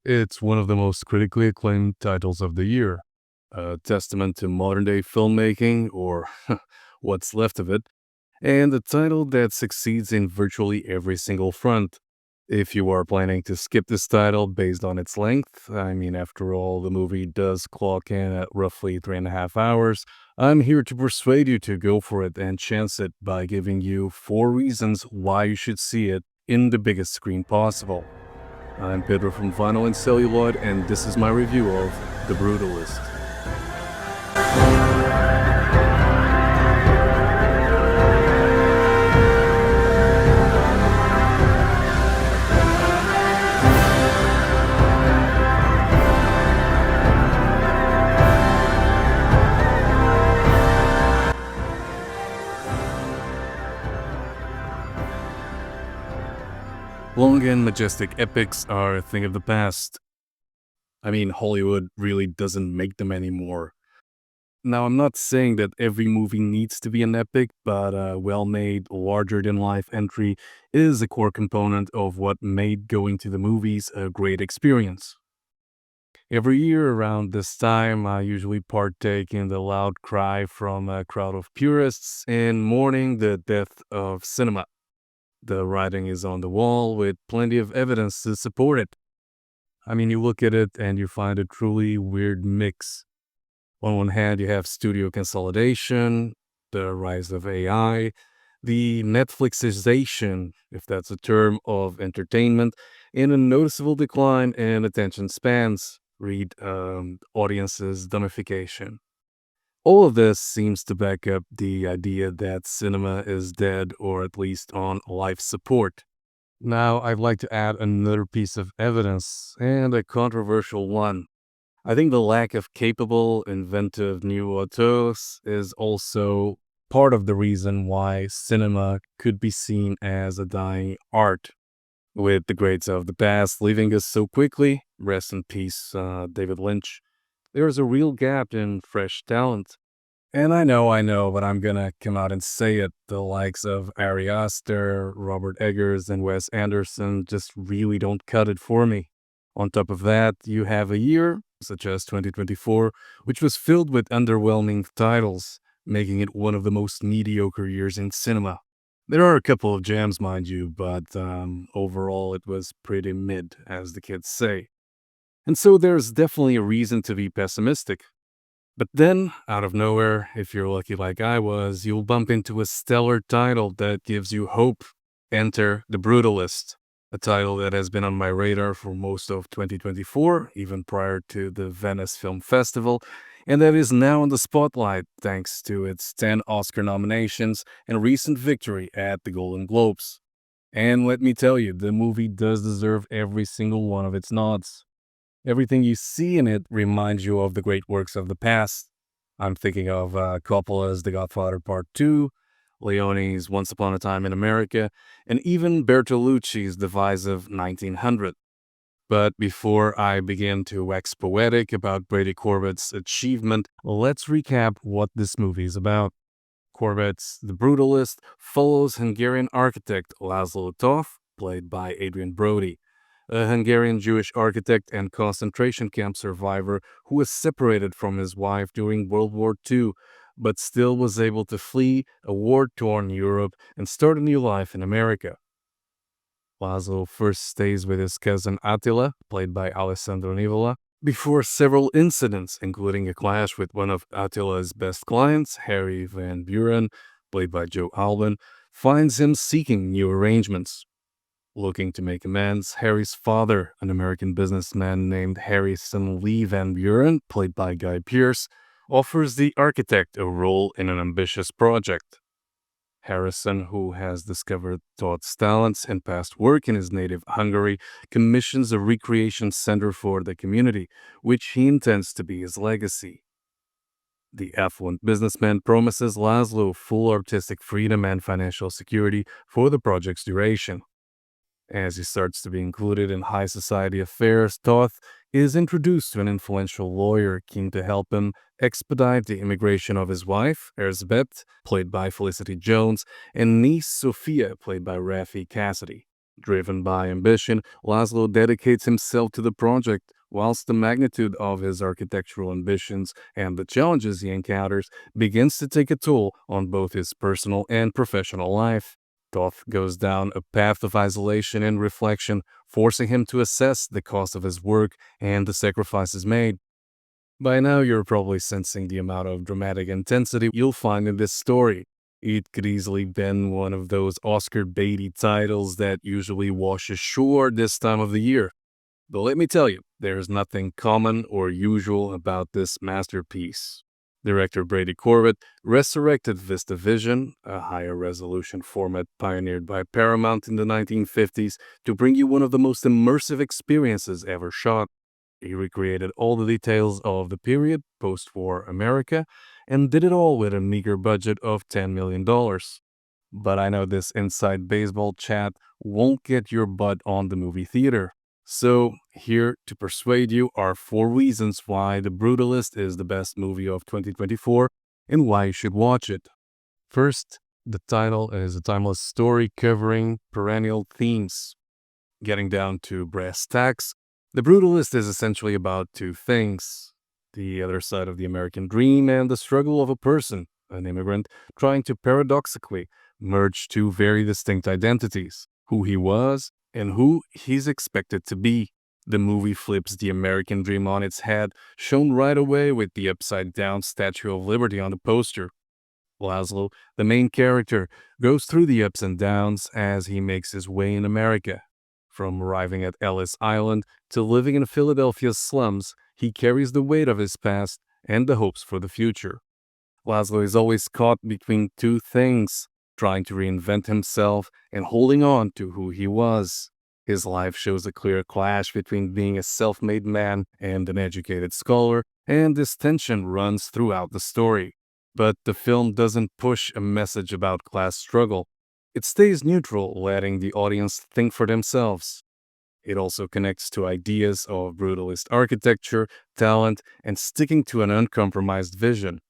It's one of the most critically acclaimed titles of the year, a testament to modern-day filmmaking, or what's left of it, and a title that succeeds in virtually every single front. If you are planning to skip this title based on its length, I mean, after all, the movie does clock in at roughly 3.5 hours, I'm here to persuade you to go for it and chance it by giving you 4 reasons why you should see it in the biggest screen possible. I'm Pedro from Vinyl N Celluloid, and this is my review of The Brutalist. Long and majestic epics are a thing of the past. I mean, Hollywood really doesn't make them anymore. Now, I'm not saying that every movie needs to be an epic, but a well-made, larger-than-life entry is a core component of what made going to the movies a great experience. Every year around this time, I usually partake in the loud cry from a crowd of purists in mourning the death of cinema. The writing is on the wall with plenty of evidence to support it. I mean, you look at it and you find a truly weird mix. On one hand, you have studio consolidation, the rise of AI, the Netflixization, if that's a term, of entertainment, and a noticeable decline in attention spans, read audiences' dumbification. All of this seems to back up the idea that cinema is dead or at least on life support. Now, I'd like to add another piece of evidence, and a controversial one. I think the lack of capable, inventive new auteurs is also part of the reason why cinema could be seen as a dying art. With the greats of the past leaving us so quickly, rest in peace, David Lynch, there is a real gap in fresh talent. And I know, but I'm gonna come out and say it. The likes of Ari Aster, Robert Eggers, and Wes Anderson just really don't cut it for me. On top of that, you have a year, such as 2024, which was filled with underwhelming titles, making it one of the most mediocre years in cinema. There are a couple of gems, mind you, but overall it was pretty mid, as the kids say. And so there's definitely a reason to be pessimistic. But then, out of nowhere, if you're lucky like I was, you'll bump into a stellar title that gives you hope. Enter The Brutalist, a title that has been on my radar for most of 2024, even prior to the Venice Film Festival, and that is now in the spotlight thanks to its 10 Oscar nominations and recent victory at the Golden Globes. And let me tell you, the movie does deserve every single one of its nods. Everything you see in it reminds you of the great works of the past. I'm thinking of Coppola's The Godfather Part 2, Leone's Once Upon a Time in America, and even Bertolucci's Divisive 1900. But before I begin to wax poetic about Brady Corbet's achievement, let's recap what this movie is about. Corbet's The Brutalist follows Hungarian architect László Tóth, played by Adrien Brody, a Hungarian-Jewish architect and concentration camp survivor who was separated from his wife during World War II, but still was able to flee a war-torn Europe and start a new life in America. Laszlo first stays with his cousin Attila, played by Alessandro Nivola, before several incidents, including a clash with one of Attila's best clients, Harry Van Buren, played by Joe Alban, finds him seeking new arrangements. Looking to make amends, Harry's father, an American businessman named Harrison Lee Van Buren, played by Guy Pearce, offers the architect a role in an ambitious project. Harrison, who has discovered Todd's talents and past work in his native Hungary, commissions a recreation center for the community, which he intends to be his legacy. The affluent businessman promises Laszlo full artistic freedom and financial security for the project's duration. As he starts to be included in high society affairs, Toth is introduced to an influential lawyer keen to help him expedite the immigration of his wife, Erzbet, played by Felicity Jones, and niece Sophia, played by Rafi Cassidy. Driven by ambition, László dedicates himself to the project, whilst the magnitude of his architectural ambitions and the challenges he encounters begins to take a toll on both his personal and professional life. Tóth goes down a path of isolation and reflection, forcing him to assess the cost of his work and the sacrifices made. By now, you're probably sensing the amount of dramatic intensity you'll find in this story. It could easily been one of those Oscar baity titles that usually wash ashore this time of the year. But let me tell you, there's nothing common or usual about this masterpiece. Director Brady Corbet resurrected VistaVision, a higher resolution format pioneered by Paramount in the 1950s, to bring you one of the most immersive experiences ever shot. He recreated all the details of the period, post-war America, and did it all with a meager budget of $10 million. But I know this inside baseball chat won't get your butt on the movie theater. So, here to persuade you are 4 reasons why The Brutalist is the best movie of 2024 and why you should watch it. First, the title is a timeless story covering perennial themes. Getting down to brass tacks, The Brutalist is essentially about two things: the other side of the American dream and the struggle of a person, an immigrant, trying to paradoxically merge two very distinct identities: who he was and who he's expected to be. The movie flips the American dream on its head, shown right away with the upside down Statue of Liberty on the poster. László, the main character, goes through the ups and downs as he makes his way in America. From arriving at Ellis Island to living in Philadelphia's slums, he carries the weight of his past and the hopes for the future. László is always caught between two things: trying to reinvent himself and holding on to who he was. His life shows a clear clash between being a self-made man and an educated scholar, and this tension runs throughout the story. But the film doesn't push a message about class struggle. It stays neutral, letting the audience think for themselves. It also connects to ideas of brutalist architecture, talent, and sticking to an uncompromised vision.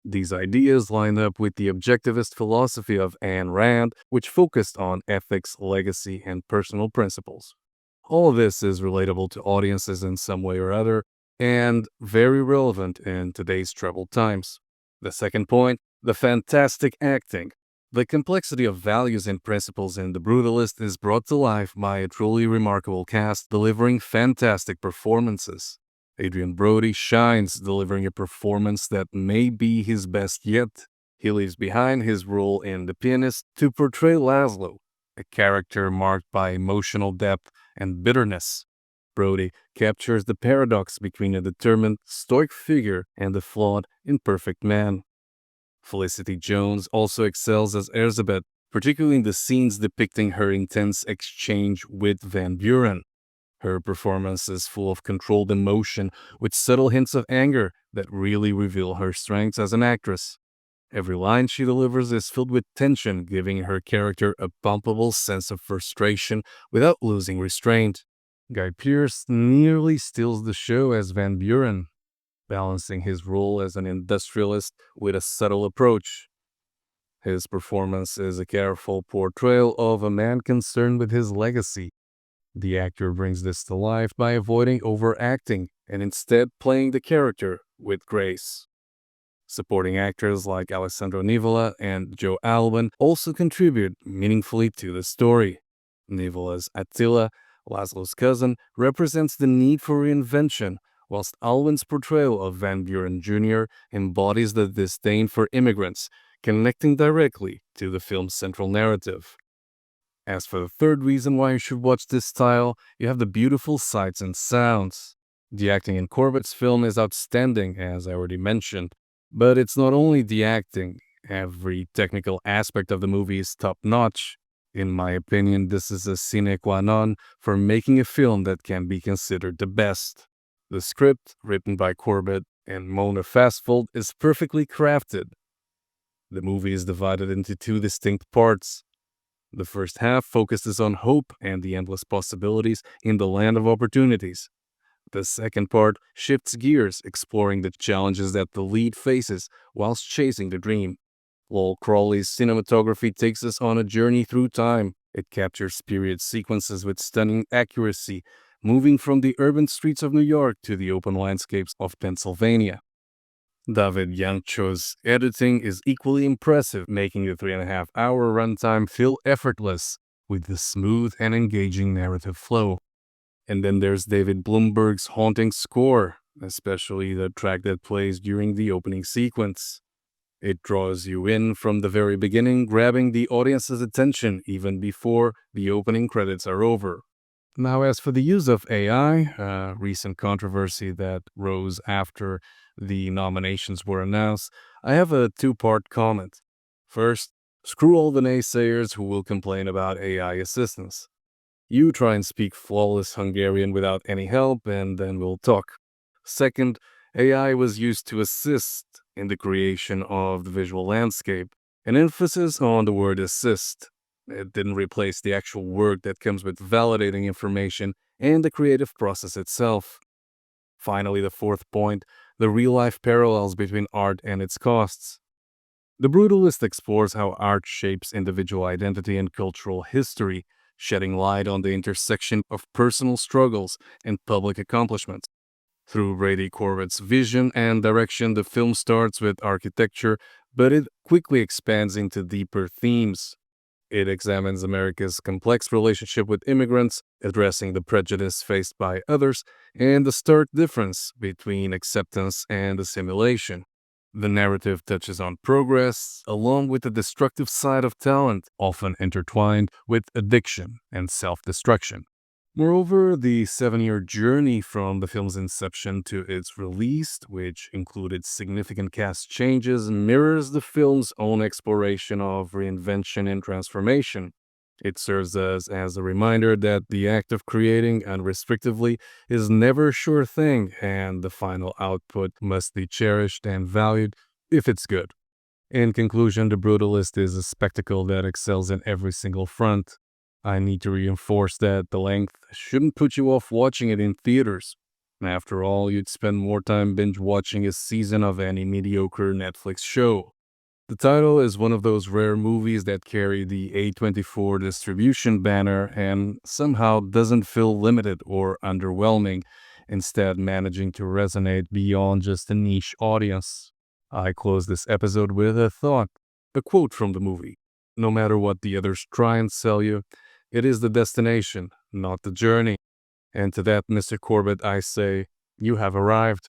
These ideas line up with the objectivist philosophy of Ayn Rand, which focused on ethics, legacy, and personal principles. All of this is relatable to audiences in some way or other, and very relevant in today's troubled times. The second point, the fantastic acting. The complexity of values and principles in The Brutalist is brought to life by a truly remarkable cast delivering fantastic performances. Adrien Brody shines, delivering a performance that may be his best yet. He leaves behind his role in The Pianist to portray László, a character marked by emotional depth and bitterness. Brody captures the paradox between a determined, stoic figure and the flawed, imperfect man. Felicity Jones also excels as Elizabeth, particularly in the scenes depicting her intense exchange with Van Buren. Her performance is full of controlled emotion with subtle hints of anger that really reveal her strengths as an actress. Every line she delivers is filled with tension, giving her character a palpable sense of frustration without losing restraint. Guy Pearce nearly steals the show as Van Buren, balancing his role as an industrialist with a subtle approach. His performance is a careful portrayal of a man concerned with his legacy. The actor brings this to life by avoiding overacting and instead playing the character with grace. Supporting actors like Alessandro Nivola and Joe Alban also contribute meaningfully to the story. Nivola's Attila, László's cousin, represents the need for reinvention, whilst Alban's portrayal of Van Buren Jr. embodies the disdain for immigrants, connecting directly to the film's central narrative. As for the third reason why you should watch this style, you have the beautiful sights and sounds. The acting in Corbet's film is outstanding, as I already mentioned, but it's not only the acting. Every technical aspect of the movie is top-notch. In my opinion, this is a sine qua non for making a film that can be considered the best. The script, written by Corbet and Mona Fastfold, is perfectly crafted. The movie is divided into two distinct parts. The first half focuses on hope and the endless possibilities in the land of opportunities. The second part shifts gears, exploring the challenges that the lead faces whilst chasing the dream. Lowell Crawley's cinematography takes us on a journey through time, It captures period sequences with stunning accuracy, moving from the urban streets of New York to the open landscapes of Pennsylvania. David Yancho's editing is equally impressive, making the 3.5-hour runtime feel effortless with the smooth and engaging narrative flow. And then there's David Bloomberg's haunting score, especially the track that plays during the opening sequence. It draws you in from the very beginning, grabbing the audience's attention even before the opening credits are over. Now, as for the use of AI, a recent controversy that rose after the nominations were announced, I have a two-part comment. First, screw all the naysayers who will complain about AI assistance. You try and speak flawless Hungarian without any help, and then we'll talk. Second, AI was used to assist in the creation of the visual landscape, an emphasis on the word assist. It didn't replace the actual work that comes with validating information and the creative process itself. Finally, the fourth point, the real-life parallels between art and its costs. The Brutalist explores how art shapes individual identity and cultural history, shedding light on the intersection of personal struggles and public accomplishments. Through Brady Corbet's vision and direction, the film starts with architecture, but it quickly expands into deeper themes. It examines America's complex relationship with immigrants, addressing the prejudice faced by others, and the stark difference between acceptance and assimilation. The narrative touches on progress, along with the destructive side of talent, often intertwined with addiction and self-destruction. Moreover, the 7-year journey from the film's inception to its release, which included significant cast changes, mirrors the film's own exploration of reinvention and transformation. It serves us as a reminder that the act of creating unrestrictively is never a sure thing, and the final output must be cherished and valued if it's good. In conclusion, The Brutalist is a spectacle that excels in every single front. I need to reinforce that the length shouldn't put you off watching it in theaters. After all, you'd spend more time binge watching a season of any mediocre Netflix show. The title is one of those rare movies that carry the A24 distribution banner and somehow doesn't feel limited or underwhelming, instead managing to resonate beyond just a niche audience. I close this episode with a thought, a quote from the movie. No matter what the others try and sell you, it is the destination, not the journey. And to that, Mr. Corbett, I say, you have arrived.